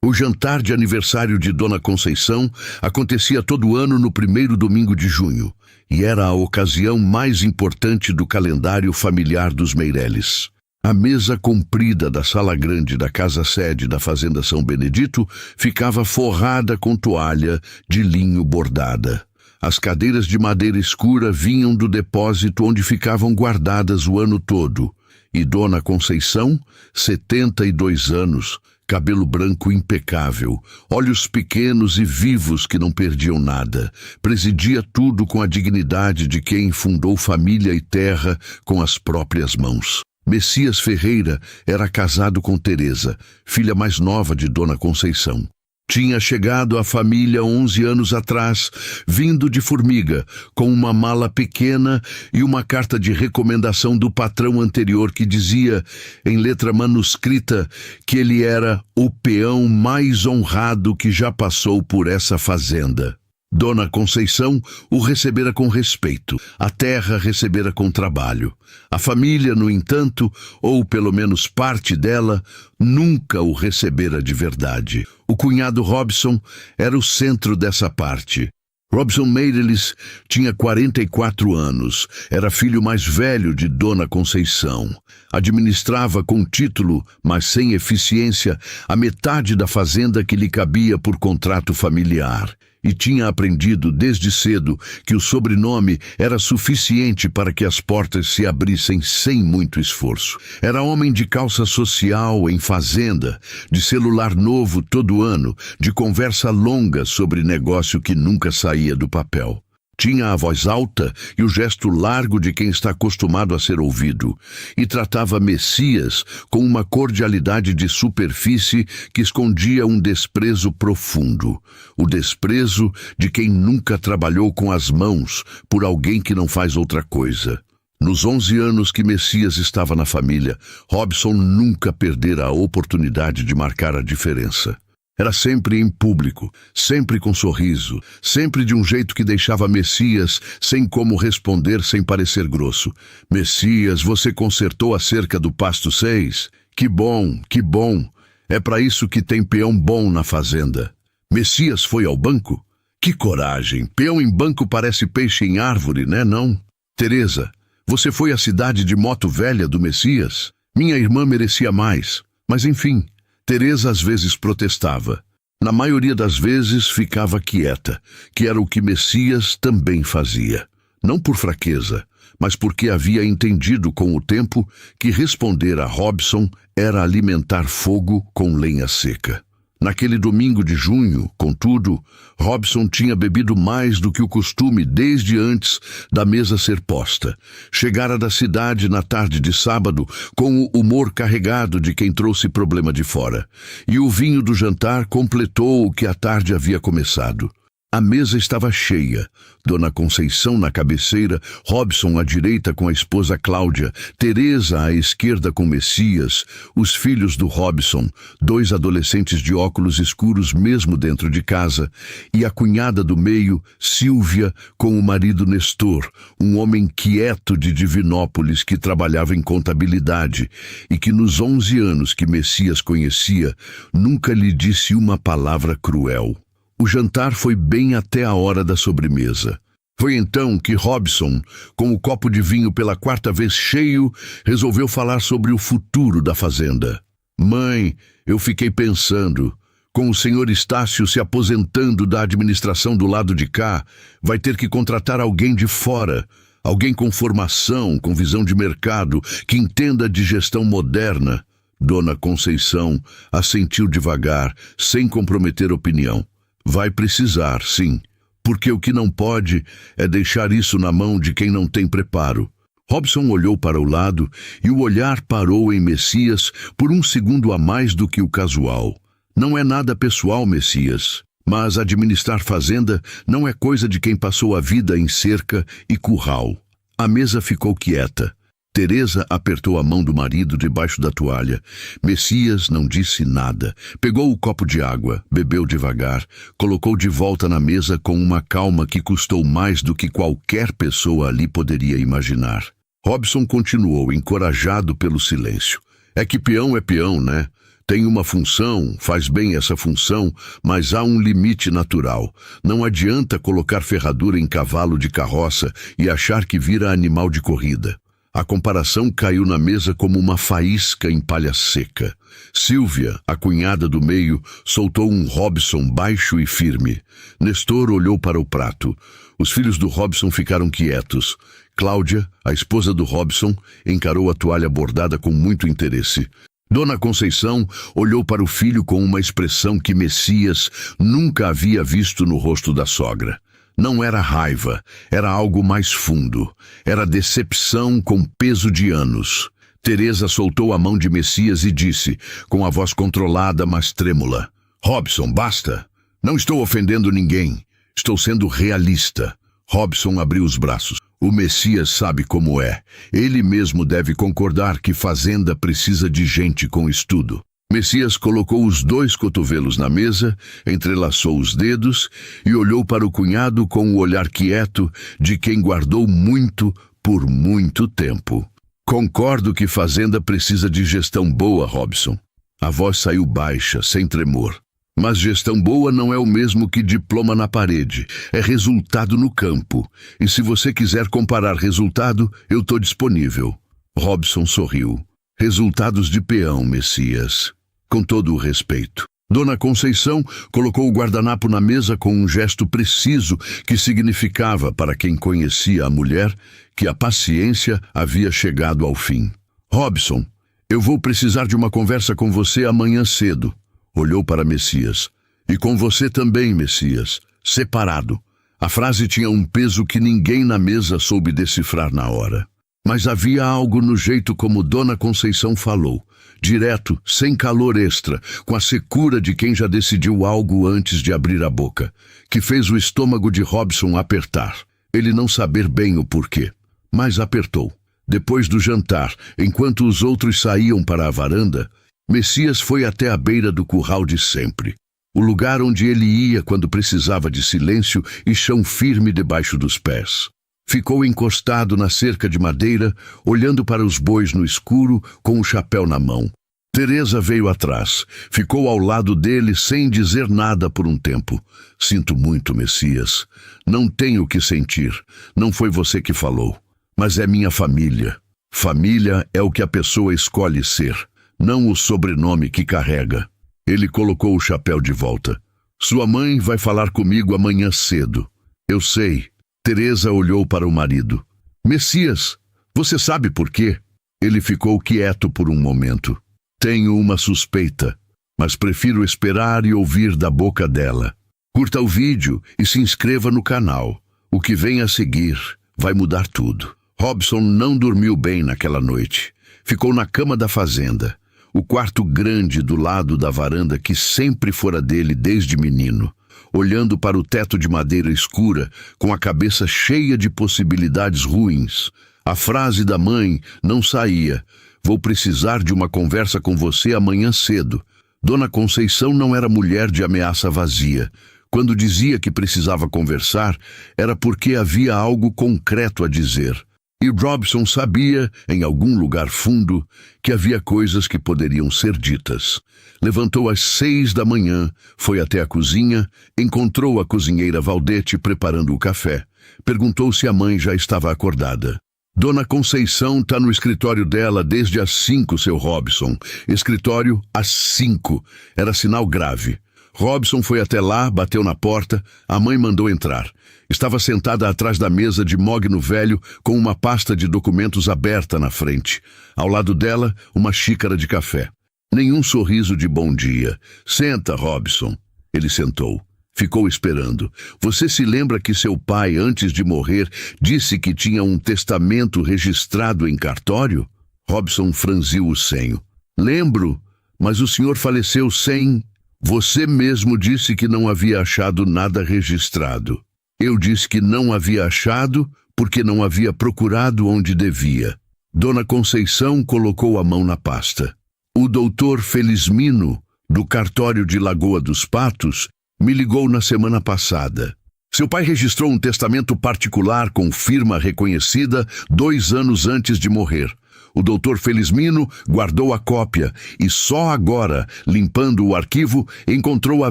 O jantar de aniversário de Dona Conceição acontecia todo ano no primeiro domingo de junho, e era a ocasião mais importante do calendário familiar dos Meireles. A mesa comprida da sala grande da casa-sede da Fazenda São Benedito ficava forrada com toalha de linho bordada. As cadeiras de madeira escura vinham do depósito onde ficavam guardadas o ano todo, e Dona Conceição, 72 anos, cabelo branco impecável, olhos pequenos e vivos que não perdiam nada, presidia tudo com a dignidade de quem fundou família e terra com as próprias mãos. Messias Ferreira era casado com Teresa, filha mais nova de Dona Conceição. Tinha chegado à família 11 anos atrás, vindo de Formiga, com uma mala pequena e uma carta de recomendação do patrão anterior que dizia, em letra manuscrita, que ele era o peão mais honrado que já passou por essa fazenda. Dona Conceição o recebera com respeito, a terra recebera com trabalho. A família, no entanto, ou pelo menos parte dela, nunca o recebera de verdade. O cunhado Robson era o centro dessa parte. Robson Meireles tinha 44 anos, era filho mais velho de Dona Conceição. Administrava com título, mas sem eficiência, a metade da fazenda que lhe cabia por contrato familiar. E tinha aprendido desde cedo que o sobrenome era suficiente para que as portas se abrissem sem muito esforço. Era homem de calça social em fazenda, de celular novo todo ano, de conversa longa sobre negócio que nunca saía do papel. Tinha a voz alta e o gesto largo de quem está acostumado a ser ouvido, e tratava Messias com uma cordialidade de superfície que escondia um desprezo profundo, o desprezo de quem nunca trabalhou com as mãos por alguém que não faz outra coisa. Nos 11 anos que Messias estava na família, Robson nunca perdera a oportunidade de marcar a diferença. Era sempre em público, sempre com sorriso, sempre de um jeito que deixava Messias sem como responder sem parecer grosso. Messias, você consertou a cerca do pasto 6? Que bom, que bom. É para isso que tem peão bom na fazenda. Messias foi ao banco? Que coragem, peão em banco parece peixe em árvore, né não? Teresa, você foi à cidade de moto velha do Messias? Minha irmã merecia mais, mas enfim... Teresa às vezes protestava. Na maioria das vezes ficava quieta, que era o que Messias também fazia. Não por fraqueza, mas porque havia entendido com o tempo que responder a Robson era alimentar fogo com lenha seca. Naquele domingo de junho, contudo, Robson tinha bebido mais do que o costume desde antes da mesa ser posta. Chegara da cidade na tarde de sábado com o humor carregado de quem trouxe problema de fora. E o vinho do jantar completou o que a tarde havia começado. A mesa estava cheia. Dona Conceição na cabeceira, Robson à direita com a esposa Cláudia, Teresa à esquerda com Messias, os filhos do Robson, 2 adolescentes de óculos escuros mesmo dentro de casa, e a cunhada do meio, Sílvia, com o marido Nestor, um homem quieto de Divinópolis que trabalhava em contabilidade e que nos 11 anos que Messias conhecia, nunca lhe disse uma palavra cruel. O jantar foi bem até a hora da sobremesa. Foi então que Robson, com o copo de vinho pela 4ª vez cheio, resolveu falar sobre o futuro da fazenda. Mãe, eu fiquei pensando, com o senhor Estácio se aposentando da administração do lado de cá, vai ter que contratar alguém de fora, alguém com formação, com visão de mercado, que entenda de gestão moderna. Dona Conceição assentiu devagar, sem comprometer opinião. Vai precisar, sim, porque o que não pode é deixar isso na mão de quem não tem preparo. Robson olhou para o lado e o olhar parou em Messias por um segundo a mais do que o casual. Não é nada pessoal, Messias, mas administrar fazenda não é coisa de quem passou a vida em cerca e curral. A mesa ficou quieta. Teresa apertou a mão do marido debaixo da toalha. Messias não disse nada. Pegou o copo de água, bebeu devagar, colocou de volta na mesa com uma calma que custou mais do que qualquer pessoa ali poderia imaginar. Robson continuou, encorajado pelo silêncio. É que peão é peão, né? Tem uma função, faz bem essa função, mas há um limite natural. Não adianta colocar ferradura em cavalo de carroça e achar que vira animal de corrida. A comparação caiu na mesa como uma faísca em palha seca. Sílvia, a cunhada do meio, soltou um Robson baixo e firme. Nestor olhou para o prato. Os filhos do Robson ficaram quietos. Cláudia, a esposa do Robson, encarou a toalha bordada com muito interesse. Dona Conceição olhou para o filho com uma expressão que Messias nunca havia visto no rosto da sogra. Não era raiva, era algo mais fundo. Era decepção com peso de anos. Teresa soltou a mão de Messias e disse, com a voz controlada, mas trêmula: Robson, basta. Não estou ofendendo ninguém. Estou sendo realista. Robson abriu os braços. O Messias sabe como é. Ele mesmo deve concordar que fazenda precisa de gente com estudo. Messias colocou os 2 cotovelos na mesa, entrelaçou os dedos e olhou para o cunhado com o olhar quieto de quem guardou muito por muito tempo. Concordo que fazenda precisa de gestão boa, Robson. A voz saiu baixa, sem tremor. Mas gestão boa não é o mesmo que diploma na parede. É resultado no campo. E se você quiser comparar resultado, eu estou disponível. Robson sorriu. Resultados de peão, Messias. Com todo o respeito. Dona Conceição colocou o guardanapo na mesa com um gesto preciso que significava, para quem conhecia a mulher, que a paciência havia chegado ao fim. Robson, eu vou precisar de uma conversa com você amanhã cedo. Olhou para Messias. E com você também, Messias. Separado. A frase tinha um peso que ninguém na mesa soube decifrar na hora. Mas havia algo no jeito como Dona Conceição falou. Direto, sem calor extra, com a secura de quem já decidiu algo antes de abrir a boca, que fez o estômago de Robson apertar. Ele não saber bem o porquê, mas apertou. Depois do jantar, enquanto os outros saíam para a varanda, Messias foi até a beira do curral de sempre. O lugar onde ele ia quando precisava de silêncio e chão firme debaixo dos pés. Ficou encostado na cerca de madeira, olhando para os bois no escuro, com o chapéu na mão. Teresa veio atrás, ficou ao lado dele sem dizer nada por um tempo. Sinto muito, Messias. Não tenho o que sentir. Não foi você que falou. Mas é minha família. Família é o que a pessoa escolhe ser, não o sobrenome que carrega. Ele colocou o chapéu de volta. Sua mãe vai falar comigo amanhã cedo. Eu sei. Teresa olhou para o marido. Messias, você sabe por quê? Ele ficou quieto por um momento. Tenho uma suspeita, mas prefiro esperar e ouvir da boca dela. Curta o vídeo e se inscreva no canal. O que vem a seguir vai mudar tudo. Robson não dormiu bem naquela noite. Ficou na cama da fazenda. O quarto grande do lado da varanda que sempre fora dele desde menino. Olhando para o teto de madeira escura, com a cabeça cheia de possibilidades ruins. A frase da mãe não saía. Vou precisar de uma conversa com você amanhã cedo. Dona Conceição não era mulher de ameaça vazia. Quando dizia que precisava conversar, era porque havia algo concreto a dizer. E Robson sabia, em algum lugar fundo, que havia coisas que poderiam ser ditas. Levantou às 6 da manhã, foi até a cozinha, encontrou a cozinheira Valdete preparando o café. Perguntou se a mãe já estava acordada. Dona Conceição está no escritório dela desde as 5, seu Robson. Escritório às 5. Era sinal grave. Robson foi até lá, bateu na porta, a mãe mandou entrar. Estava sentada atrás da mesa de mogno velho, com uma pasta de documentos aberta na frente. Ao lado dela, uma xícara de café. Nenhum sorriso de bom dia. Senta, Robson. Ele sentou. Ficou esperando. Você se lembra que seu pai, antes de morrer, disse que tinha um testamento registrado em cartório? Robson franziu o senho. Lembro, mas o senhor faleceu sem... Você mesmo disse que não havia achado nada registrado. Eu disse que não havia achado porque não havia procurado onde devia. Dona Conceição colocou a mão na pasta. O doutor Felizmino, do cartório de Lagoa dos Patos, me ligou na semana passada. Seu pai registrou um testamento particular com firma reconhecida 2 anos antes de morrer. O doutor Felizmino guardou a cópia e só agora, limpando o arquivo, encontrou a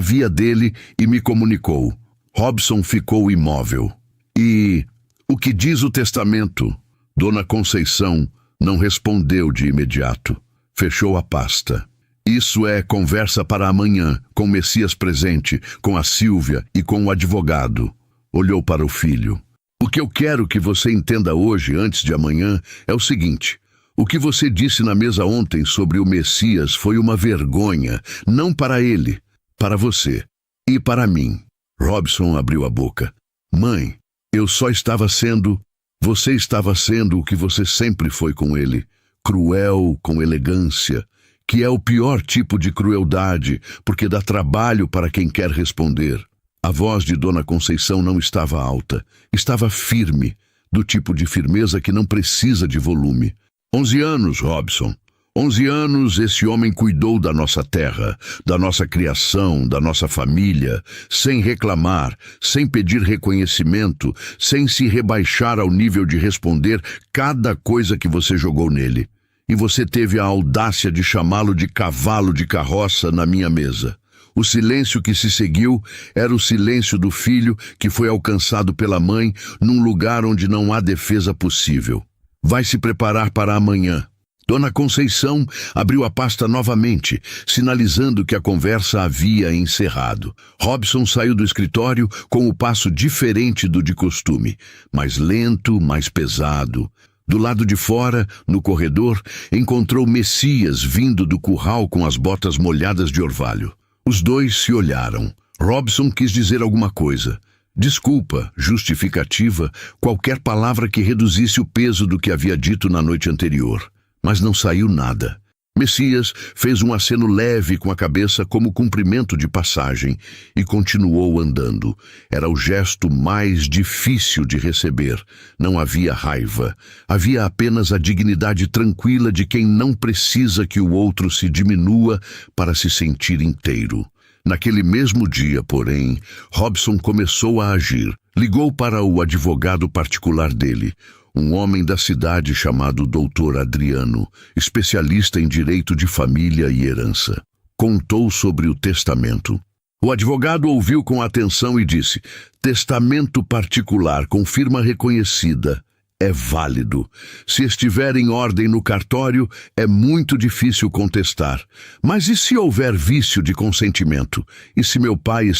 via dele e me comunicou. Robson ficou imóvel. E o que diz o testamento? Dona Conceição não respondeu de imediato. Fechou a pasta. Isso é conversa para amanhã, com Messias presente, com a Sílvia e com o advogado. Olhou para o filho. O que eu quero que você entenda hoje, antes de amanhã, é o seguinte. O que você disse na mesa ontem sobre o Messias foi uma vergonha, não para ele, para você e para mim. Robson abriu a boca. Mãe, eu só estava sendo... Você estava sendo o que você sempre foi com ele. Cruel, com elegância, que é o pior tipo de crueldade, porque dá trabalho para quem quer responder. A voz de Dona Conceição não estava alta, estava firme, do tipo de firmeza que não precisa de volume. 11 anos, Robson. 11 anos esse homem cuidou da nossa terra, da nossa criação, da nossa família, sem reclamar, sem pedir reconhecimento, sem se rebaixar ao nível de responder cada coisa que você jogou nele. E você teve a audácia de chamá-lo de cavalo de carroça na minha mesa. O silêncio que se seguiu era o silêncio do filho que foi alcançado pela mãe num lugar onde não há defesa possível. Vai se preparar para amanhã. Dona Conceição abriu a pasta novamente, sinalizando que a conversa havia encerrado. Robson saiu do escritório com o passo diferente do de costume, mais lento, mais pesado. Do lado de fora, no corredor, encontrou Messias vindo do curral com as botas molhadas de orvalho. Os dois se olharam. Robson quis dizer alguma coisa. Desculpa, justificativa, qualquer palavra que reduzisse o peso do que havia dito na noite anterior. Mas não saiu nada. Messias fez um aceno leve com a cabeça como cumprimento de passagem e continuou andando. Era o gesto mais difícil de receber. Não havia raiva. Havia apenas a dignidade tranquila de quem não precisa que o outro se diminua para se sentir inteiro. Naquele mesmo dia, porém, Robson começou a agir. Ligou para o advogado particular dele, um homem da cidade chamado Dr. Adriano, especialista em direito de família e herança. Contou sobre o testamento. O advogado ouviu com atenção e disse: testamento particular com firma reconhecida é válido. Se estiver em ordem no cartório, é muito difícil contestar. Mas e se houver vício de consentimento? E se meu pai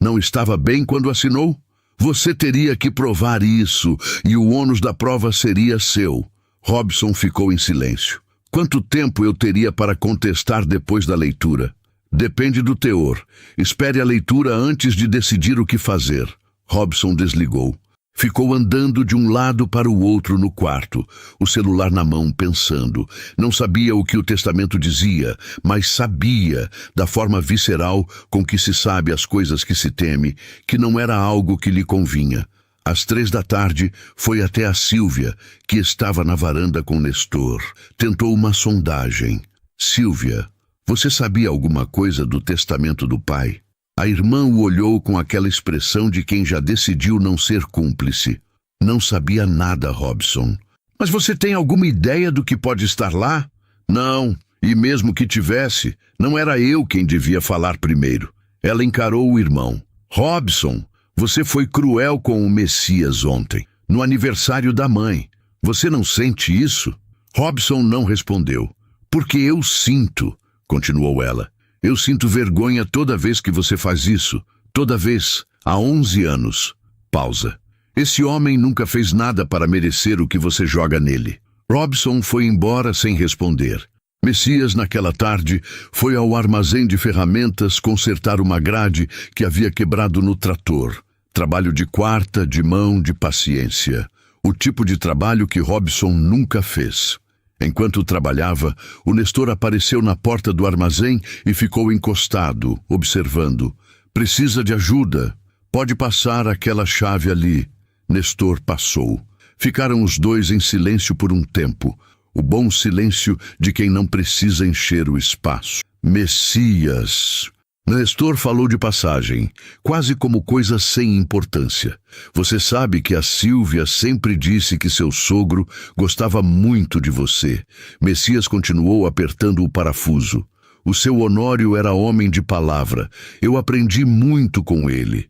não estava bem quando assinou? Você teria que provar isso, e o ônus da prova seria seu. Robson ficou em silêncio. Quanto tempo eu teria para contestar depois da leitura? Depende do teor. Espere a leitura antes de decidir o que fazer. Robson desligou. Ficou andando de um lado para o outro no quarto, o celular na mão, pensando. Não sabia o que o testamento dizia, mas sabia, da forma visceral com que se sabe as coisas que se teme, que não era algo que lhe convinha. Às 3 da tarde, foi até a Sílvia, que estava na varanda com Nestor. Tentou uma sondagem. Sílvia, você sabia alguma coisa do testamento do pai? A irmã o olhou com aquela expressão de quem já decidiu não ser cúmplice. Não sabia nada, Robson. Mas você tem alguma ideia do que pode estar lá? Não, e mesmo que tivesse, não era eu quem devia falar primeiro. Ela encarou o irmão. Robson, você foi cruel com o Messias ontem, no aniversário da mãe. Você não sente isso? Robson não respondeu. Porque eu sinto, continuou ela. Eu sinto vergonha toda vez que você faz isso. Toda vez. Há 11 anos. Pausa. Esse homem nunca fez nada para merecer o que você joga nele. Robson foi embora sem responder. Messias, naquela tarde, foi ao armazém de ferramentas consertar uma grade que havia quebrado no trator. Trabalho de quarta, de mão, de paciência. O tipo de trabalho que Robson nunca fez. Enquanto trabalhava, o Nestor apareceu na porta do armazém e ficou encostado, observando. Precisa de ajuda. Pode passar aquela chave ali. Nestor passou. Ficaram os dois em silêncio por um tempo. O bom silêncio de quem não precisa encher o espaço. Messias. Nestor falou de passagem, quase como coisa sem importância. Você sabe que a Sílvia sempre disse que seu sogro gostava muito de você. Messias continuou apertando o parafuso. O seu Honório era homem de palavra. Eu aprendi muito com ele.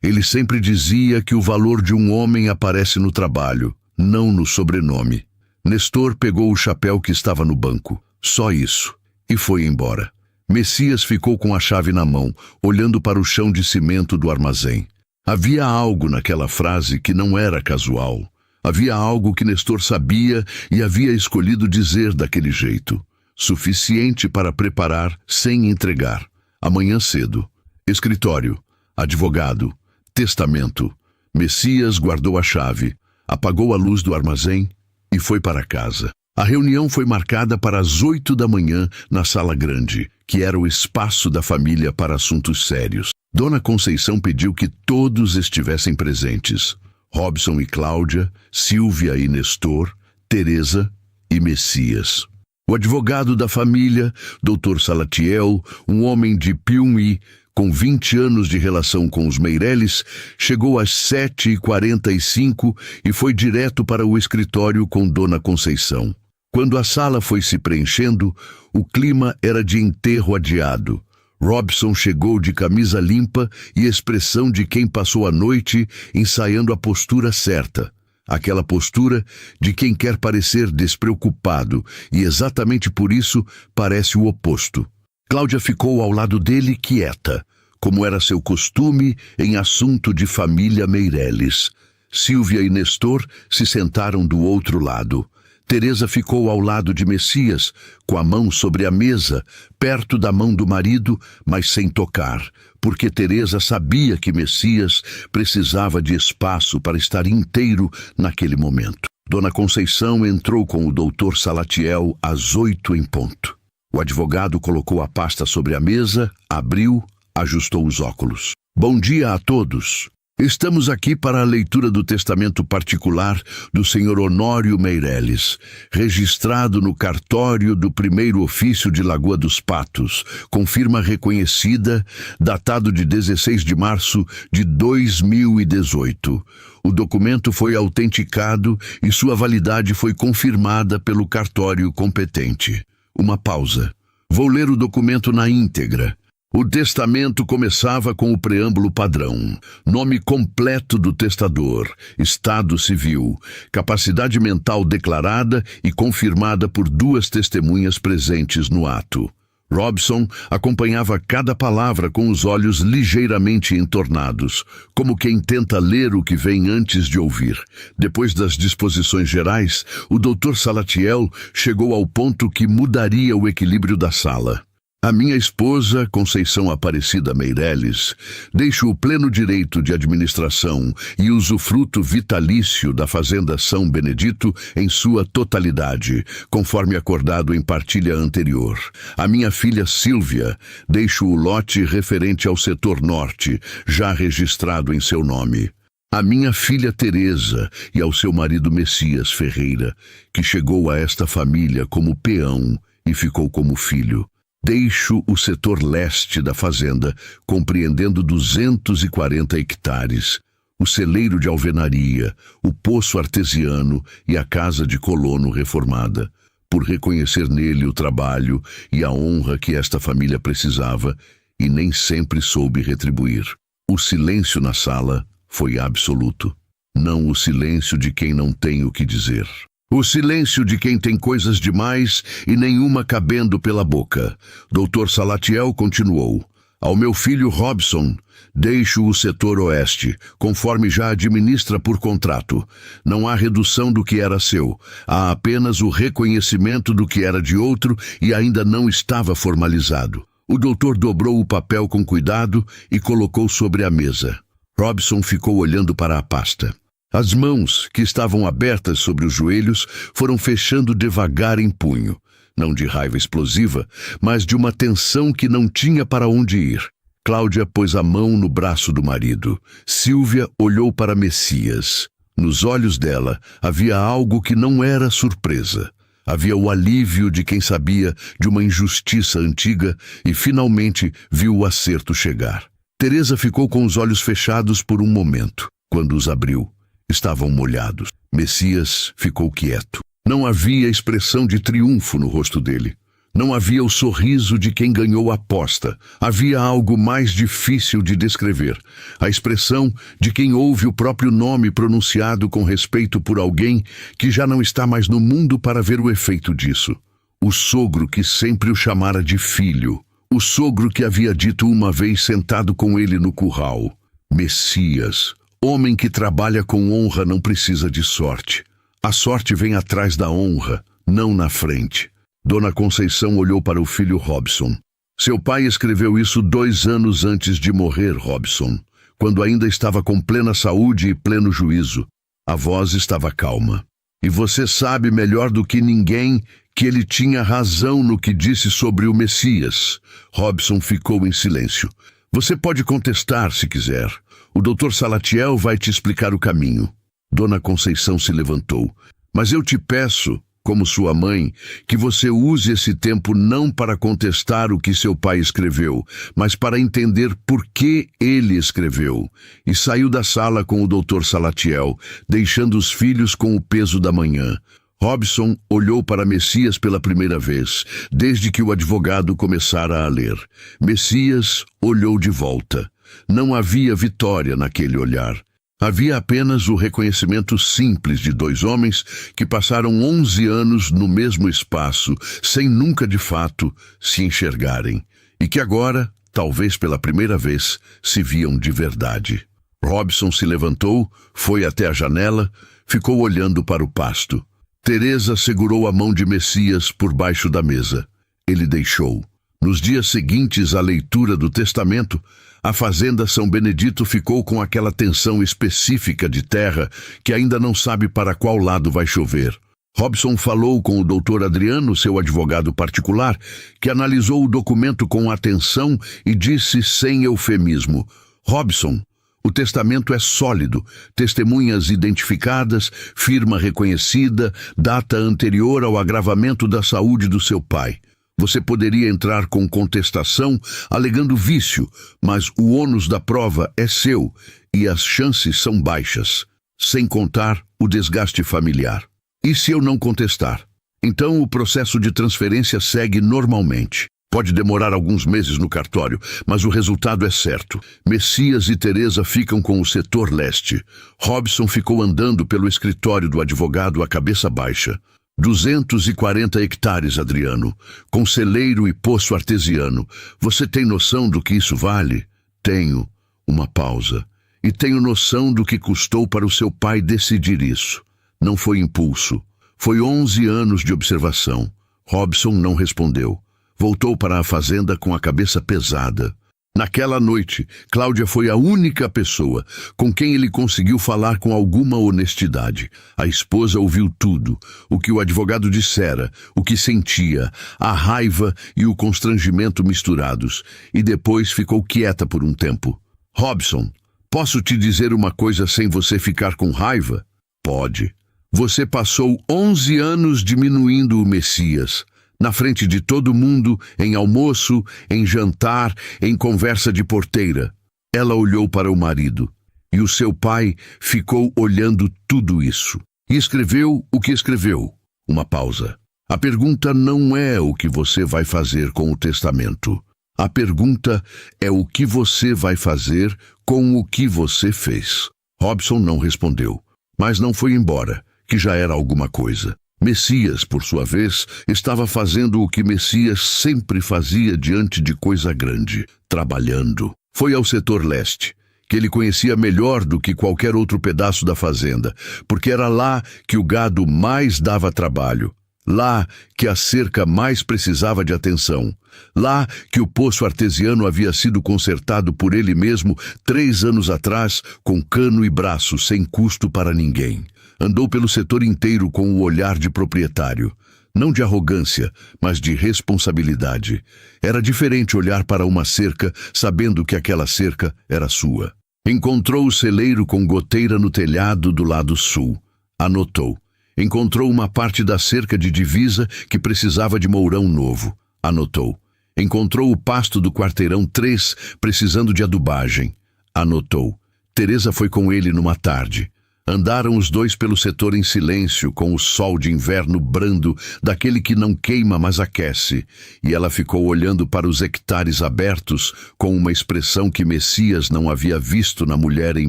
Ele sempre dizia que o valor de um homem aparece no trabalho, não no sobrenome. Nestor pegou o chapéu que estava no banco. Só isso. E foi embora. Messias ficou com a chave na mão, olhando para o chão de cimento do armazém. Havia algo naquela frase que não era casual. Havia algo que Nestor sabia e havia escolhido dizer daquele jeito. Suficiente para preparar sem entregar. Amanhã cedo. Escritório. Advogado. Testamento. Messias guardou a chave, apagou a luz do armazém e foi para casa. A reunião foi marcada para as 8 da manhã na sala grande, que era o espaço da família para assuntos sérios. Dona Conceição pediu que todos estivessem presentes. Robson e Cláudia, Sílvia e Nestor, Teresa e Messias. O advogado da família, Dr. Salatiel, um homem de Piumhi, com 20 anos de relação com os Meireles, chegou às 7h45 e foi direto para o escritório com Dona Conceição. Quando a sala foi se preenchendo, o clima era de enterro adiado. Robson chegou de camisa limpa e expressão de quem passou a noite ensaiando a postura certa. Aquela postura de quem quer parecer despreocupado e exatamente por isso parece o oposto. Cláudia ficou ao lado dele quieta, como era seu costume em assunto de família Meireles. Sílvia e Nestor se sentaram do outro lado. Teresa ficou ao lado de Messias, com a mão sobre a mesa, perto da mão do marido, mas sem tocar, porque Teresa sabia que Messias precisava de espaço para estar inteiro naquele momento. Dona Conceição entrou com o doutor Salatiel às 8 em ponto. O advogado colocou a pasta sobre a mesa, abriu, ajustou os óculos. Bom dia a todos. Estamos aqui para a leitura do testamento particular do Sr. Honório Meireles, registrado no cartório do primeiro ofício de Lagoa dos Patos, com firma reconhecida, datado de 16 de março de 2018. O documento foi autenticado e sua validade foi confirmada pelo cartório competente. Uma pausa. Vou ler o documento na íntegra. O testamento começava com o preâmbulo padrão, nome completo do testador, estado civil, capacidade mental declarada e confirmada por 2 testemunhas presentes no ato. Robson acompanhava cada palavra com os olhos ligeiramente entornados, como quem tenta ler o que vem antes de ouvir. Depois das disposições gerais, o Dr. Salatiel chegou ao ponto que mudaria o equilíbrio da sala. A minha esposa, Conceição Aparecida Meireles, deixa o pleno direito de administração e usufruto vitalício da Fazenda São Benedito em sua totalidade, conforme acordado em partilha anterior. A minha filha Sílvia deixa o lote referente ao setor norte, já registrado em seu nome. A minha filha Teresa e ao seu marido Messias Ferreira, que chegou a esta família como peão e ficou como filho. Deixo o setor leste da fazenda, compreendendo 240 hectares, o celeiro de alvenaria, o poço artesiano e a casa de colono reformada, por reconhecer nele o trabalho e a honra que esta família precisava e nem sempre soube retribuir. O silêncio na sala foi absoluto, não o silêncio de quem não tem o que dizer. O silêncio de quem tem coisas demais e nenhuma cabendo pela boca. Dr. Salatiel continuou. Ao meu filho Robson, deixo o setor oeste, conforme já administra por contrato. Não há redução do que era seu. Há apenas o reconhecimento do que era de outro e ainda não estava formalizado. O doutor dobrou o papel com cuidado e colocou sobre a mesa. Robson ficou olhando para a pasta. As mãos, que estavam abertas sobre os joelhos, foram fechando devagar em punho, não de raiva explosiva, mas de uma tensão que não tinha para onde ir. Cláudia pôs a mão no braço do marido. Sílvia olhou para Messias. Nos olhos dela havia algo que não era surpresa. Havia o alívio de quem sabia de uma injustiça antiga e finalmente viu o acerto chegar. Teresa ficou com os olhos fechados por um momento. Quando os abriu, estavam molhados. Messias ficou quieto. Não havia expressão de triunfo no rosto dele. Não havia o sorriso de quem ganhou a aposta. Havia algo mais difícil de descrever. A expressão de quem ouve o próprio nome pronunciado com respeito por alguém que já não está mais no mundo para ver o efeito disso. O sogro que sempre o chamara de filho. O sogro que havia dito uma vez sentado com ele no curral: Messias, homem que trabalha com honra não precisa de sorte. A sorte vem atrás da honra, não na frente. Dona Conceição olhou para o filho Robson. Seu pai escreveu isso 2 anos antes de morrer, Robson, quando ainda estava com plena saúde e pleno juízo. A voz estava calma. E você sabe melhor do que ninguém que ele tinha razão no que disse sobre o Messias. Robson ficou em silêncio. Você pode contestar se quiser. O Dr. Salatiel vai te explicar o caminho. Dona Conceição se levantou. Mas eu te peço, como sua mãe, que você use esse tempo não para contestar o que seu pai escreveu, mas para entender por que ele escreveu. E saiu da sala com o Dr. Salatiel, deixando os filhos com o peso da manhã. Robson olhou para Messias pela primeira vez, desde que o advogado começara a ler. Messias olhou de volta. Não havia vitória naquele olhar. Havia apenas o reconhecimento simples de 2 homens que passaram 11 anos no mesmo espaço, sem nunca de fato se enxergarem, e que agora, talvez pela primeira vez, se viam de verdade. Robson se levantou, foi até a janela, ficou olhando para o pasto. Teresa segurou a mão de Messias por baixo da mesa. Ele deixou. Nos dias seguintes à leitura do testamento, a fazenda São Benedito ficou com aquela tensão específica de terra que ainda não sabe para qual lado vai chover. Robson falou com o Dr. Adriano, seu advogado particular, que analisou o documento com atenção e disse sem eufemismo: Robson, o testamento é sólido, testemunhas identificadas, firma reconhecida, data anterior ao agravamento da saúde do seu pai. Você poderia entrar com contestação, alegando vício, mas o ônus da prova é seu e as chances são baixas, sem contar o desgaste familiar. E se eu não contestar? Então o processo de transferência segue normalmente. Pode demorar alguns meses no cartório, mas o resultado é certo. Messias e Teresa ficam com o setor leste. Robson ficou andando pelo escritório do advogado a cabeça baixa. 240 hectares, Adriano, com celeiro e poço artesiano. Você tem noção do que isso vale? Tenho. Uma pausa. E tenho noção do que custou para o seu pai decidir isso. Não foi impulso. Foi 11 anos de observação. Robson não respondeu. Voltou para a fazenda com a cabeça pesada. Naquela noite, Cláudia foi a única pessoa com quem ele conseguiu falar com alguma honestidade. A esposa ouviu tudo, o que o advogado dissera, o que sentia, a raiva e o constrangimento misturados, e depois ficou quieta por um tempo. Robson, posso te dizer uma coisa sem você ficar com raiva? Pode. Você passou 11 anos diminuindo o Messias. Na frente de todo mundo, em almoço, em jantar, em conversa de porteira. Ela olhou para o marido, e o seu pai ficou olhando tudo isso. E escreveu o que escreveu. Uma pausa. A pergunta não é o que você vai fazer com o testamento. A pergunta é o que você vai fazer com o que você fez. Robson não respondeu, mas não foi embora, que já era alguma coisa. Messias, por sua vez, estava fazendo o que Messias sempre fazia diante de coisa grande, trabalhando. Foi ao setor leste, que ele conhecia melhor do que qualquer outro pedaço da fazenda, porque era lá que o gado mais dava trabalho, lá que a cerca mais precisava de atenção, lá que o poço artesiano havia sido consertado por ele mesmo 3 anos atrás, com cano e braço, sem custo para ninguém. Andou pelo setor inteiro com o olhar de proprietário, não de arrogância, mas de responsabilidade. Era diferente olhar para uma cerca, sabendo que aquela cerca era sua. Encontrou o celeiro com goteira no telhado do lado sul. Anotou. Encontrou uma parte da cerca de divisa que precisava de mourão novo. Anotou. Encontrou o pasto do quarteirão 3 precisando de adubagem. Anotou. Teresa foi com ele numa tarde. Andaram os dois pelo setor em silêncio, com o sol de inverno brando, daquele que não queima, mas aquece, e ela ficou olhando para os hectares abertos com uma expressão que Messias não havia visto na mulher em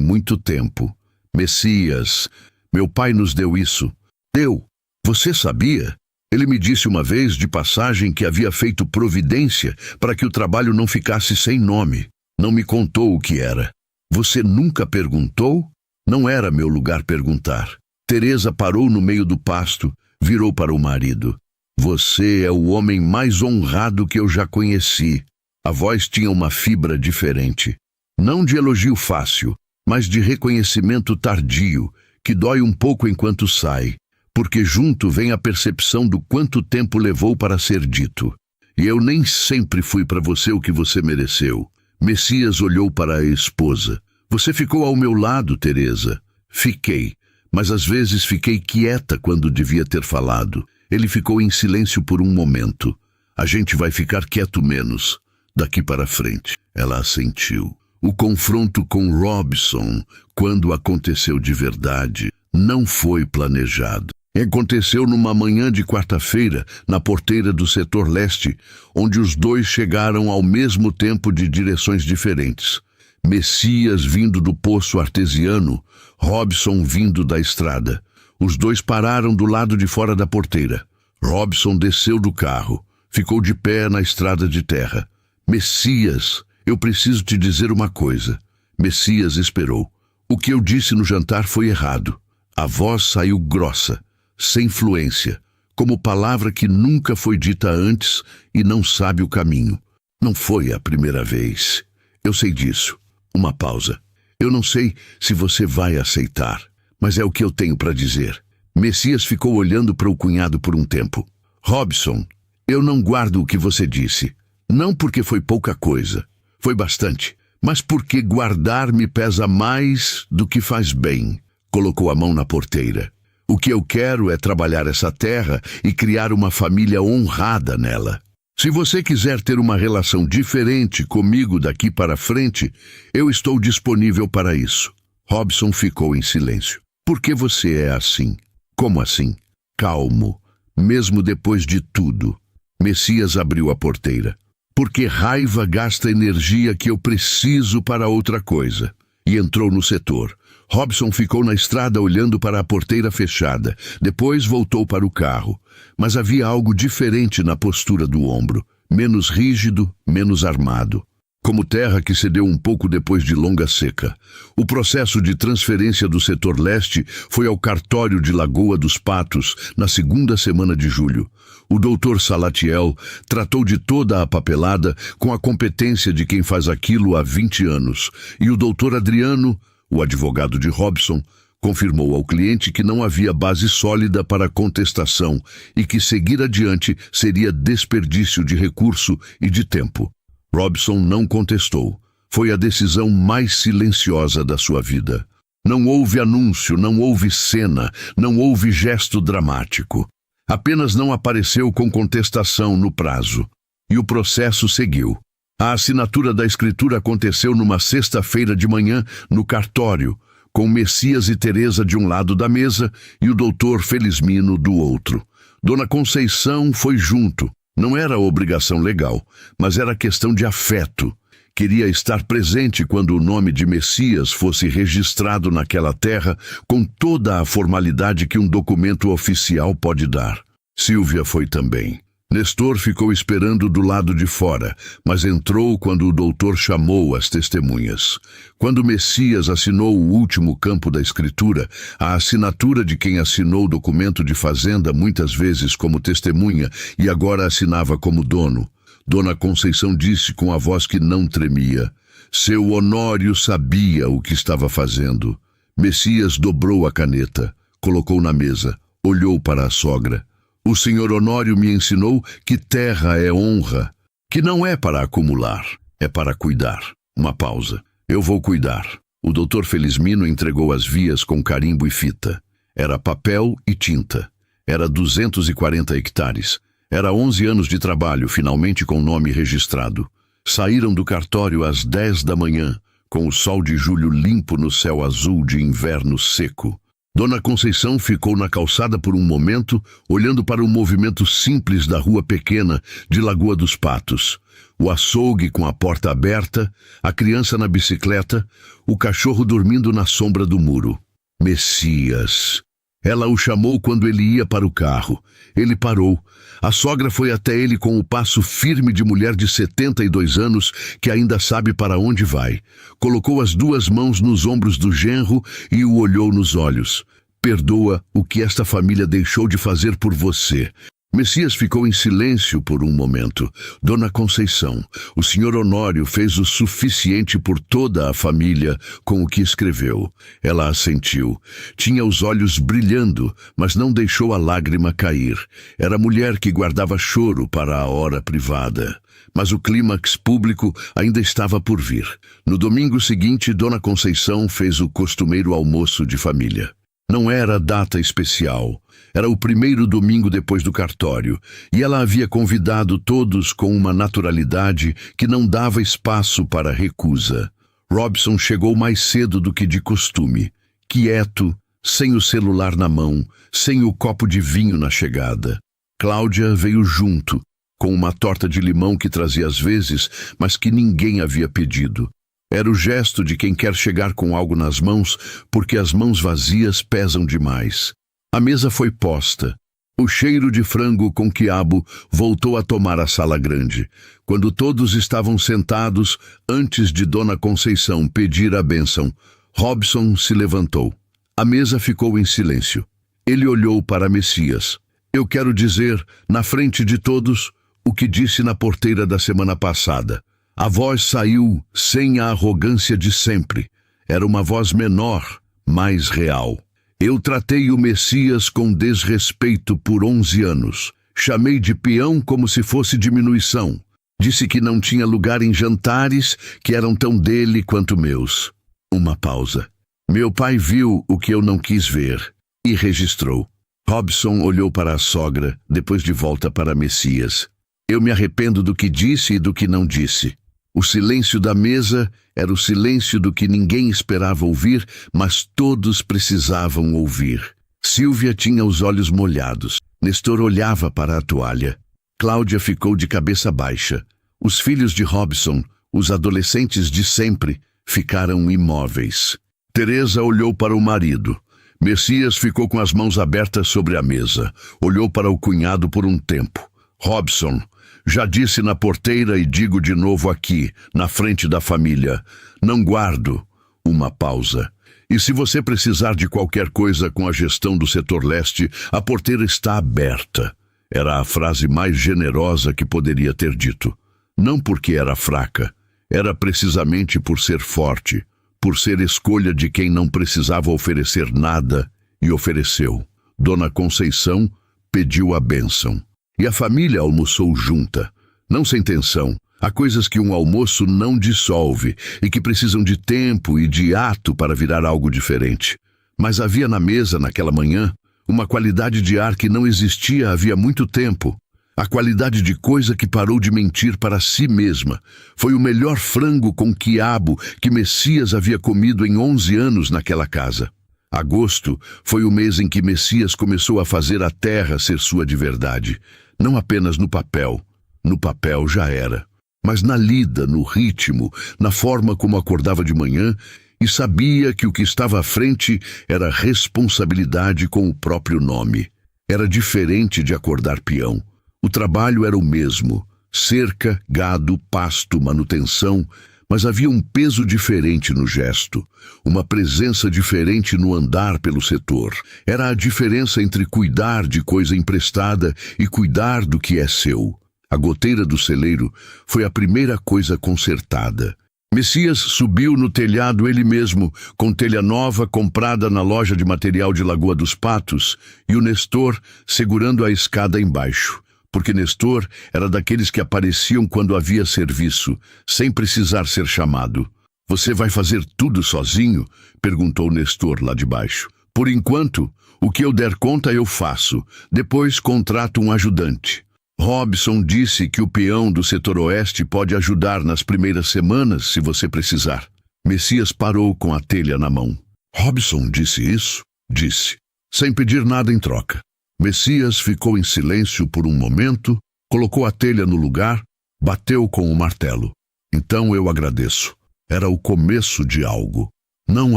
muito tempo. Messias, meu pai nos deu isso. Deu. Você sabia? Ele me disse uma vez, de passagem, que havia feito providência para que o trabalho não ficasse sem nome. Não me contou o que era. Você nunca perguntou? Não era meu lugar perguntar. Teresa parou no meio do pasto, virou para o marido. Você é o homem mais honrado que eu já conheci. A voz tinha uma fibra diferente. Não de elogio fácil, mas de reconhecimento tardio, que dói um pouco enquanto sai, porque junto vem a percepção do quanto tempo levou para ser dito. E eu nem sempre fui para você o que você mereceu. Messias olhou para a esposa. Você ficou ao meu lado, Teresa. Fiquei, mas às vezes fiquei quieta quando devia ter falado. Ele ficou em silêncio por um momento. A gente vai ficar quieto menos, daqui para frente. Ela assentiu. O confronto com Robson, quando aconteceu de verdade, não foi planejado. Aconteceu numa manhã de quarta-feira, na porteira do setor leste, onde os dois chegaram ao mesmo tempo de direções diferentes. Messias vindo do poço artesiano, Robson vindo da estrada. Os dois pararam do lado de fora da porteira. Robson desceu do carro, ficou de pé na estrada de terra. Messias, eu preciso te dizer uma coisa. Messias esperou. O que eu disse no jantar foi errado. A voz saiu grossa, sem fluência, como palavra que nunca foi dita antes e não sabe o caminho. Não foi a primeira vez. Eu sei disso. Uma pausa. Eu não sei se você vai aceitar, mas é o que eu tenho para dizer. Messias ficou olhando para o cunhado por um tempo. Robson, eu não guardo o que você disse. Não porque foi pouca coisa. Foi bastante. Mas porque guardar me pesa mais do que faz bem. Colocou a mão na porteira. O que eu quero é trabalhar essa terra e criar uma família honrada nela. Se você quiser ter uma relação diferente comigo daqui para frente, eu estou disponível para isso. Robson ficou em silêncio. Por que você é assim? Como assim? Calmo, mesmo depois de tudo. Messias abriu a porteira. Porque raiva gasta energia que eu preciso para outra coisa. E entrou no setor. Robson ficou na estrada olhando para a porteira fechada. Depois voltou para o carro. Mas havia algo diferente na postura do ombro. Menos rígido, menos armado. Como terra que cedeu um pouco depois de longa seca. O processo de transferência do setor leste foi ao cartório de Lagoa dos Patos na segunda semana de julho. O doutor Salatiel tratou de toda a papelada com a competência de quem faz aquilo há 20 anos. E o doutor Adriano, o advogado de Robson, confirmou ao cliente que não havia base sólida para contestação e que seguir adiante seria desperdício de recurso e de tempo. Robson não contestou. Foi a decisão mais silenciosa da sua vida. Não houve anúncio, não houve cena, não houve gesto dramático. Apenas não apareceu com contestação no prazo. E o processo seguiu. A assinatura da escritura aconteceu numa sexta-feira de manhã no cartório, com Messias e Teresa de um lado da mesa e o doutor Felizmino do outro. Dona Conceição foi junto. Não era obrigação legal, mas era questão de afeto. Queria estar presente quando o nome de Messias fosse registrado naquela terra com toda a formalidade que um documento oficial pode dar. Sílvia foi também. Nestor ficou esperando do lado de fora, mas entrou quando o doutor chamou as testemunhas. Quando Messias assinou o último campo da escritura, a assinatura de quem assinou o documento de fazenda muitas vezes como testemunha e agora assinava como dono, Dona Conceição disse com a voz que não tremia: seu Honório sabia o que estava fazendo. Messias dobrou a caneta, colocou na mesa, olhou para a sogra. O senhor Honório me ensinou que terra é honra, que não é para acumular, é para cuidar. Uma pausa. Eu vou cuidar. O doutor Felizmino entregou as vias com carimbo e fita. Era papel e tinta. Era 240 hectares. Era 11 anos de trabalho, finalmente com nome registrado. Saíram do cartório às 10 da manhã, com o sol de julho limpo no céu azul de inverno seco. Dona Conceição ficou na calçada por um momento, olhando para o movimento simples da rua pequena de Lagoa dos Patos. O açougue com a porta aberta, a criança na bicicleta, o cachorro dormindo na sombra do muro. Messias! Ela o chamou quando ele ia para o carro. Ele parou. A sogra foi até ele com o passo firme de mulher de 72 anos que ainda sabe para onde vai. Colocou as duas mãos nos ombros do genro e o olhou nos olhos. Perdoa o que esta família deixou de fazer por você. Messias ficou em silêncio por um momento. Dona Conceição, o senhor Honório fez o suficiente por toda a família com o que escreveu. Ela assentiu. Tinha os olhos brilhando, mas não deixou a lágrima cair. Era mulher que guardava choro para a hora privada. Mas o clímax público ainda estava por vir. No domingo seguinte, Dona Conceição fez o costumeiro almoço de família. Não era data especial. Era o primeiro domingo depois do cartório, e ela havia convidado todos com uma naturalidade que não dava espaço para recusa. Robson chegou mais cedo do que de costume, quieto, sem o celular na mão, sem o copo de vinho na chegada. Cláudia veio junto, com uma torta de limão que trazia às vezes, mas que ninguém havia pedido. Era o gesto de quem quer chegar com algo nas mãos, porque as mãos vazias pesam demais. A mesa foi posta. O cheiro de frango com quiabo voltou a tomar a sala grande. Quando todos estavam sentados, antes de Dona Conceição pedir a bênção, Robson se levantou. A mesa ficou em silêncio. Ele olhou para Messias. Eu quero dizer, na frente de todos, o que disse na porteira da semana passada. A voz saiu sem a arrogância de sempre. Era uma voz menor, mais real. Eu tratei o Messias com desrespeito por 11 anos. Chamei de peão como se fosse diminuição. Disse que não tinha lugar em jantares que eram tão dele quanto meus. Uma pausa. Meu pai viu o que eu não quis ver e registrou. Robson olhou para a sogra, depois de volta para Messias. Eu me arrependo do que disse e do que não disse. O silêncio da mesa era o silêncio do que ninguém esperava ouvir, mas todos precisavam ouvir. Sílvia tinha os olhos molhados. Nestor olhava para a toalha. Cláudia ficou de cabeça baixa. Os filhos de Robson, os adolescentes de sempre, ficaram imóveis. Teresa olhou para o marido. Messias ficou com as mãos abertas sobre a mesa. Olhou para o cunhado por um tempo. Robson, já disse na porteira e digo de novo aqui, na frente da família, não guardo. Uma pausa. E se você precisar de qualquer coisa com a gestão do setor leste, a porteira está aberta. Era a frase mais generosa que poderia ter dito. Não porque era fraca, era precisamente por ser forte, por ser escolha de quem não precisava oferecer nada e ofereceu. Dona Conceição pediu a bênção. E a família almoçou junta, não sem tensão. Há coisas que um almoço não dissolve e que precisam de tempo e de ato para virar algo diferente. Mas havia na mesa, naquela manhã, uma qualidade de ar que não existia havia muito tempo. A qualidade de coisa que parou de mentir para si mesma. Foi o melhor frango com quiabo que Messias havia comido em 11 anos naquela casa. Agosto foi o mês em que Messias começou a fazer a terra ser sua de verdade. Não apenas no papel. No papel já era. Mas na lida, no ritmo, na forma como acordava de manhã e sabia que o que estava à frente era responsabilidade com o próprio nome. Era diferente de acordar peão. O trabalho era o mesmo. Cerca, gado, pasto, manutenção, mas havia um peso diferente no gesto, uma presença diferente no andar pelo setor. Era a diferença entre cuidar de coisa emprestada e cuidar do que é seu. A goteira do celeiro foi a primeira coisa consertada. Messias subiu no telhado ele mesmo, com telha nova comprada na loja de material de Lagoa dos Patos, e o Nestor segurando a escada embaixo. Porque Nestor era daqueles que apareciam quando havia serviço, sem precisar ser chamado. Você vai fazer tudo sozinho? Perguntou Nestor lá de baixo. Por enquanto, O que eu der conta eu faço. Depois contrato um ajudante. Robson disse que o peão do setor oeste pode ajudar nas primeiras semanas, se você precisar. Messias parou com a telha na mão. Robson disse isso? Disse, sem pedir nada em troca. Messias ficou em silêncio por um momento, colocou a telha no lugar, bateu com o martelo. Então eu agradeço. Era o começo de algo. Não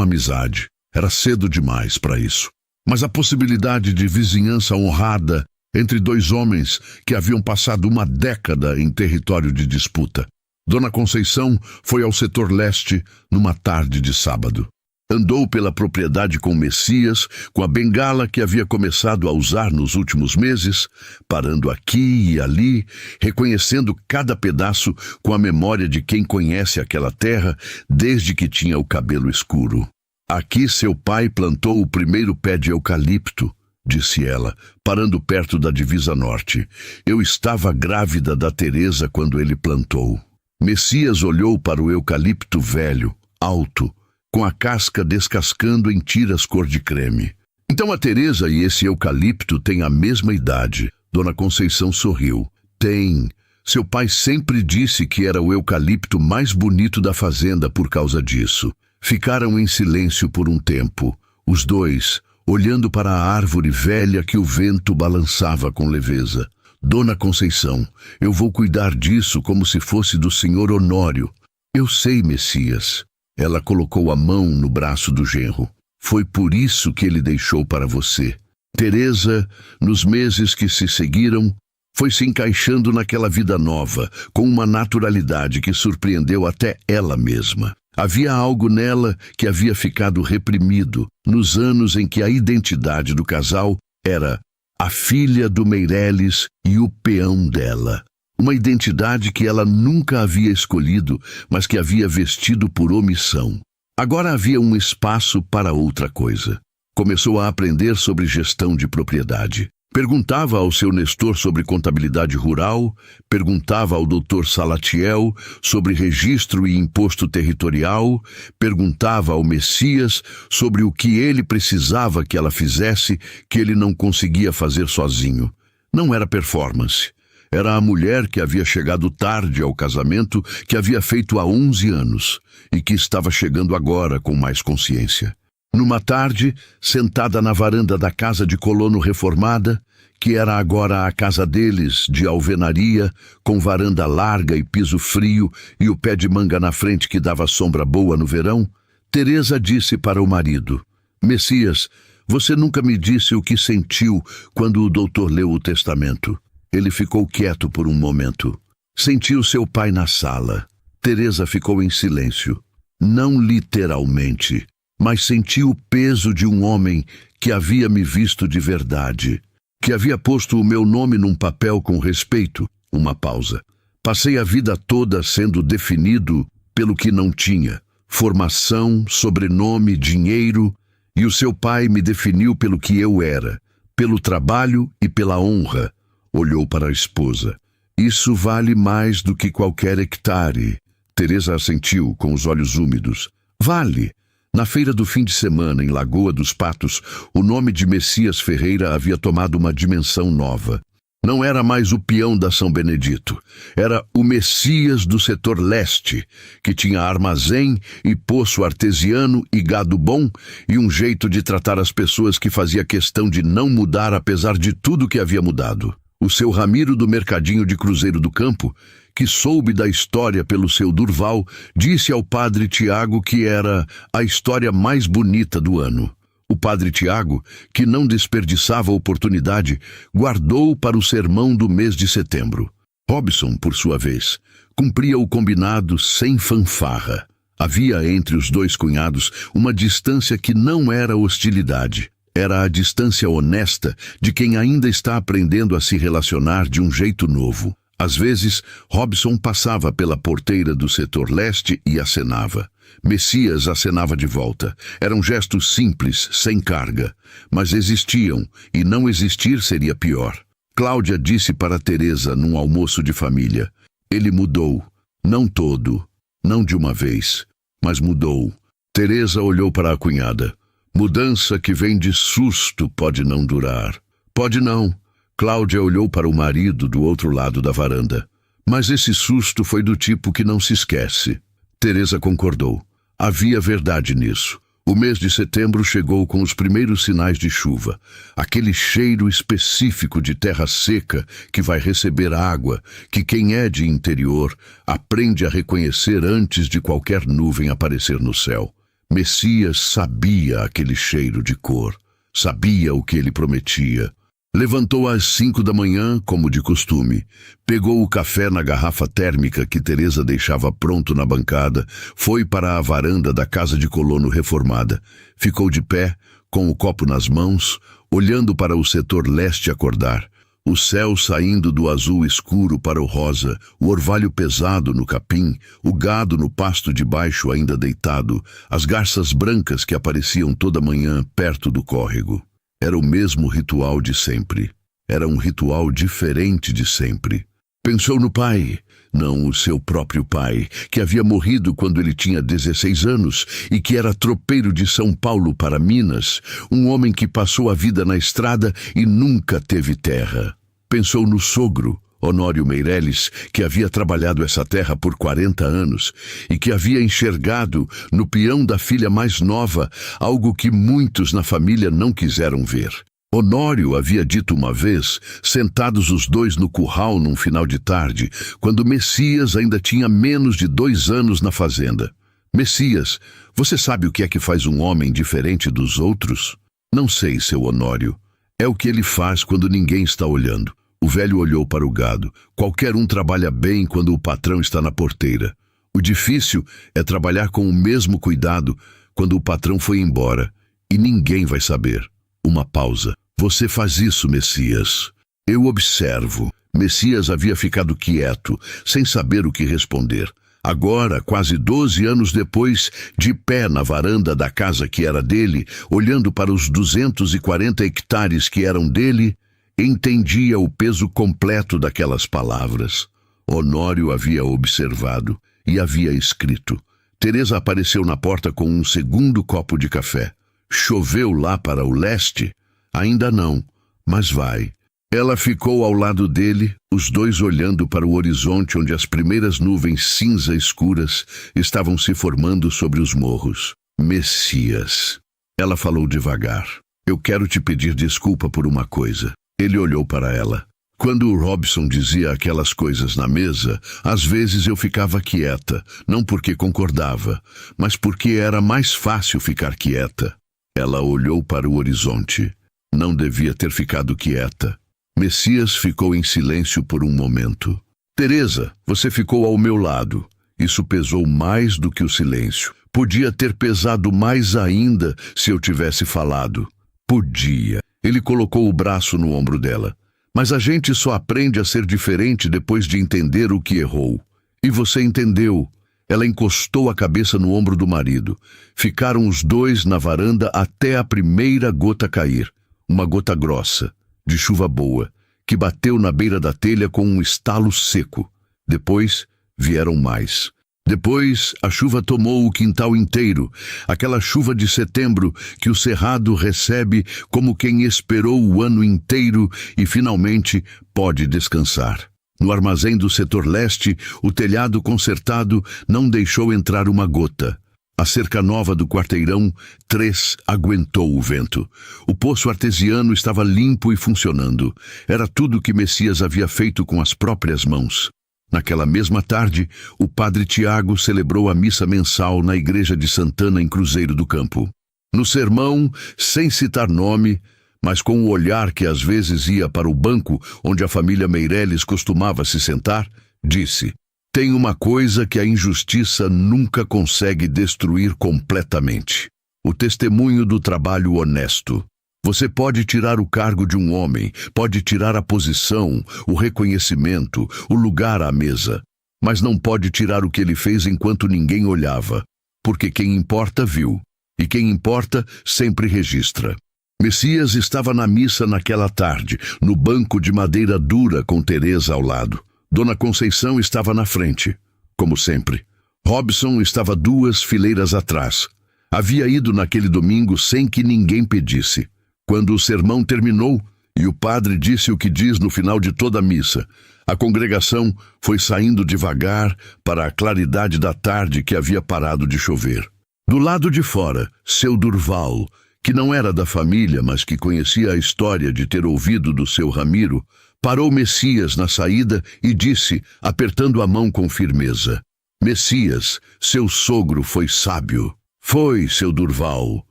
amizade. Era cedo demais para isso. Mas a possibilidade de vizinhança honrada entre dois homens que haviam passado uma década em território de disputa. Dona Conceição foi ao setor leste numa tarde de sábado. Andou pela propriedade com Messias, com a bengala que havia começado a usar nos últimos meses, parando aqui e ali, reconhecendo cada pedaço com a memória de quem conhece aquela terra desde que tinha o cabelo escuro. Aqui seu pai plantou o primeiro pé de eucalipto, disse ela, parando perto da divisa norte. Eu estava grávida da Teresa quando ele plantou. Messias olhou para o eucalipto velho, alto, com a casca descascando em tiras cor de creme. Então a Teresa e esse eucalipto têm a mesma idade. Dona Conceição sorriu. Tem. Seu pai sempre disse que era o eucalipto mais bonito da fazenda por causa disso. Ficaram em silêncio por um tempo, os dois, olhando para a árvore velha que o vento balançava com leveza. Dona Conceição, eu vou cuidar disso como se fosse do senhor Honório. Eu sei, Messias. Ela colocou a mão no braço do genro. Foi por isso que ele deixou para você. Teresa, nos meses que se seguiram, foi se encaixando naquela vida nova, com uma naturalidade que surpreendeu até ela mesma. Havia algo nela que havia ficado reprimido nos anos em que a identidade do casal era a filha do Meireles e o peão dela. Uma identidade que ela nunca havia escolhido, mas que havia vestido por omissão. Agora havia um espaço para outra coisa. Começou a aprender sobre gestão de propriedade. Perguntava ao seu Nestor sobre contabilidade rural, perguntava ao Dr. Salatiel sobre registro e imposto territorial, perguntava ao Messias sobre o que ele precisava que ela fizesse, que ele não conseguia fazer sozinho. Não era performance. Era a mulher que havia chegado tarde ao casamento, que havia feito há 11 anos, e que estava chegando agora com mais consciência. Numa tarde, sentada na varanda da casa de colono reformada, que era agora a casa deles, de alvenaria, com varanda larga e piso frio e o pé de manga na frente que dava sombra boa no verão, Teresa disse para o marido, Messias, você nunca me disse o que sentiu quando o doutor leu o testamento. Ele ficou quieto por um momento. Sentiu seu pai na sala. Teresa ficou em silêncio. Não literalmente, mas senti o peso de um homem que havia me visto de verdade, que havia posto o meu nome num papel com respeito. Uma pausa. Passei a vida toda sendo definido pelo que não tinha. Formação, sobrenome, dinheiro, e o seu pai me definiu pelo que eu era, pelo trabalho e pela honra. Olhou para a esposa. Isso vale mais do que qualquer hectare. Teresa assentiu com os olhos úmidos. Vale. Na feira do fim de semana, em Lagoa dos Patos, o nome de Messias Ferreira havia tomado uma dimensão nova. Não era mais o peão da São Benedito. Era o Messias do setor leste, que tinha armazém e poço artesiano e gado bom e um jeito de tratar as pessoas que fazia questão de não mudar apesar de tudo que havia mudado. O seu Ramiro do mercadinho de Cruzeiro do Campo, que soube da história pelo seu Durval, disse ao padre Tiago que era a história mais bonita do ano. O padre Tiago, que não desperdiçava a oportunidade, guardou para o sermão do mês de setembro. Robson, por sua vez, cumpria o combinado sem fanfarra. Havia entre os dois cunhados uma distância que não era hostilidade. Era a distância honesta de quem ainda está aprendendo a se relacionar de um jeito novo. Às vezes, Robson passava pela porteira do setor leste e acenava. Messias acenava de volta. Eram gestos simples, sem carga, mas existiam, e não existir seria pior. Cláudia disse para Teresa num almoço de família, ele mudou, não todo, não de uma vez, mas mudou. Teresa olhou para a cunhada. Mudança que vem de susto pode não durar. Pode não. Cláudia olhou para o marido do outro lado da varanda. Mas esse susto foi do tipo que não se esquece. Teresa concordou. Havia verdade nisso. O mês de setembro chegou com os primeiros sinais de chuva. Aquele cheiro específico de terra seca que vai receber água, que quem é de interior aprende a reconhecer antes de qualquer nuvem aparecer no céu. Messias sabia aquele cheiro de cor. Sabia o que ele prometia. Levantou às 5 da manhã, como de costume. Pegou o café na garrafa térmica que Teresa deixava pronto na bancada, foi para a varanda da casa de colono reformada. Ficou de pé, com o copo nas mãos, olhando para o setor leste acordar. O céu saindo do azul escuro para o rosa, o orvalho pesado no capim, o gado no pasto de baixo ainda deitado, as garças brancas que apareciam toda manhã perto do córrego. Era o mesmo ritual de sempre. Era um ritual diferente de sempre. Pensou no pai, não o seu próprio pai, que havia morrido quando ele tinha 16 anos e que era tropeiro de São Paulo para Minas, um homem que passou a vida na estrada e nunca teve terra. Pensou no sogro, Honório Meireles, que havia trabalhado essa terra por 40 anos e que havia enxergado no peão da filha mais nova algo que muitos na família não quiseram ver. Honório havia dito uma vez, sentados os dois no curral num final de tarde, quando Messias ainda tinha menos de 2 anos na fazenda. Messias, você sabe o que é que faz um homem diferente dos outros? Não sei, seu Honório. É o que ele faz quando ninguém está olhando. O velho olhou para o gado. Qualquer um trabalha bem quando o patrão está na porteira. O difícil é trabalhar com o mesmo cuidado quando o patrão foi embora. E ninguém vai saber. Uma pausa. Você faz isso, Messias. Eu observo. Messias havia ficado quieto, sem saber o que responder. Agora, quase 12 anos depois, de pé na varanda da casa que era dele, olhando para os 240 hectares que eram dele, entendia o peso completo daquelas palavras. Honório havia observado e havia escrito. Teresa apareceu na porta com um segundo copo de café. Choveu lá para o leste? Ainda não, mas vai. Ela ficou ao lado dele, os dois olhando para o horizonte onde as primeiras nuvens cinza escuras estavam se formando sobre os morros. Messias. Ela falou devagar. Eu quero te pedir desculpa por uma coisa. Ele olhou para ela. Quando o Robson dizia aquelas coisas na mesa, às vezes eu ficava quieta, não porque concordava, mas porque era mais fácil ficar quieta. Ela olhou para o horizonte. Não devia ter ficado quieta. Messias ficou em silêncio por um momento. Teresa, você ficou ao meu lado. Isso pesou mais do que o silêncio. Podia ter pesado mais ainda se eu tivesse falado. Podia. Ele colocou o braço no ombro dela. Mas a gente só aprende a ser diferente depois de entender o que errou. E você entendeu. Ela encostou a cabeça no ombro do marido. Ficaram os dois na varanda até a primeira gota cair. Uma gota grossa, de chuva boa, que bateu na beira da telha com um estalo seco. Depois vieram mais. Depois, a chuva tomou o quintal inteiro, aquela chuva de setembro que o cerrado recebe como quem esperou o ano inteiro e finalmente pode descansar. No armazém do setor leste, o telhado consertado não deixou entrar uma gota. A cerca nova do quarteirão 3 aguentou o vento. O poço artesiano estava limpo e funcionando. Era tudo que Messias havia feito com as próprias mãos. Naquela mesma tarde, o padre Tiago celebrou a missa mensal na igreja de Santana, em Cruzeiro do Campo. No sermão, sem citar nome, mas com o olhar que às vezes ia para o banco onde a família Meireles costumava se sentar, disse: tem uma coisa que a injustiça nunca consegue destruir completamente: o testemunho do trabalho honesto. Você pode tirar o cargo de um homem, pode tirar a posição, o reconhecimento, o lugar à mesa, mas não pode tirar o que ele fez enquanto ninguém olhava, porque quem importa viu, e quem importa sempre registra. Messias estava na missa naquela tarde, no banco de madeira dura com Teresa ao lado. Dona Conceição estava na frente, como sempre. Robson estava 2 fileiras atrás. Havia ido naquele domingo sem que ninguém pedisse. Quando o sermão terminou e o padre disse o que diz no final de toda a missa, a congregação foi saindo devagar para a claridade da tarde que havia parado de chover. Do lado de fora, seu Durval, que não era da família, mas que conhecia a história de ter ouvido do seu Ramiro, parou Messias na saída e disse, apertando a mão com firmeza: Messias, seu sogro foi sábio. Foi, seu Durval.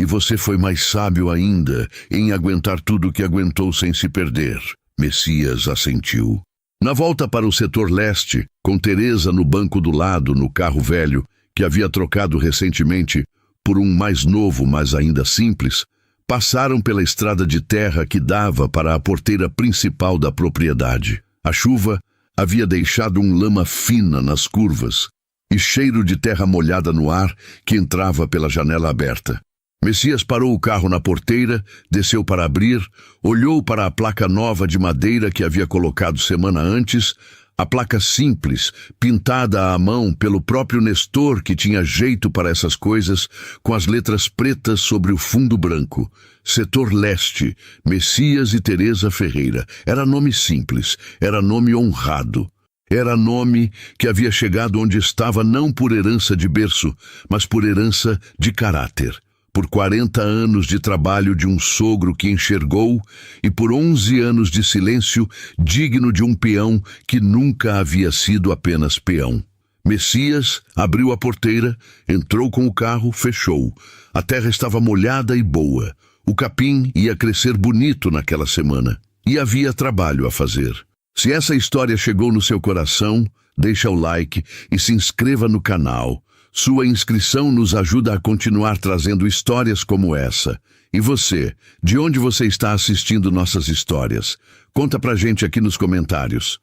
E você foi mais sábio ainda em aguentar tudo o que aguentou sem se perder. Messias assentiu. Na volta para o setor leste, com Teresa no banco do lado, no carro velho, que havia trocado recentemente por um mais novo, mas ainda simples, passaram pela estrada de terra que dava para a porteira principal da propriedade. A chuva havia deixado lama fina nas curvas e cheiro de terra molhada no ar que entrava pela janela aberta. Messias parou o carro na porteira, desceu para abrir, olhou para a placa nova de madeira que havia colocado semana antes, a placa simples, pintada à mão pelo próprio Nestor, que tinha jeito para essas coisas, com as letras pretas sobre o fundo branco. Setor Leste, Messias e Teresa Ferreira. Era nome simples, era nome honrado. Era nome que havia chegado onde estava não por herança de berço, mas por herança de caráter. Por 40 anos de trabalho de um sogro que enxergou e por 11 anos de silêncio digno de um peão que nunca havia sido apenas peão. Messias abriu a porteira, entrou com o carro, fechou. A terra estava molhada e boa. O capim ia crescer bonito naquela semana. E havia trabalho a fazer. Se essa história chegou no seu coração, deixa o like e se inscreva no canal. Sua inscrição nos ajuda a continuar trazendo histórias como essa. E você, de onde você está assistindo nossas histórias? Conta pra gente aqui nos comentários.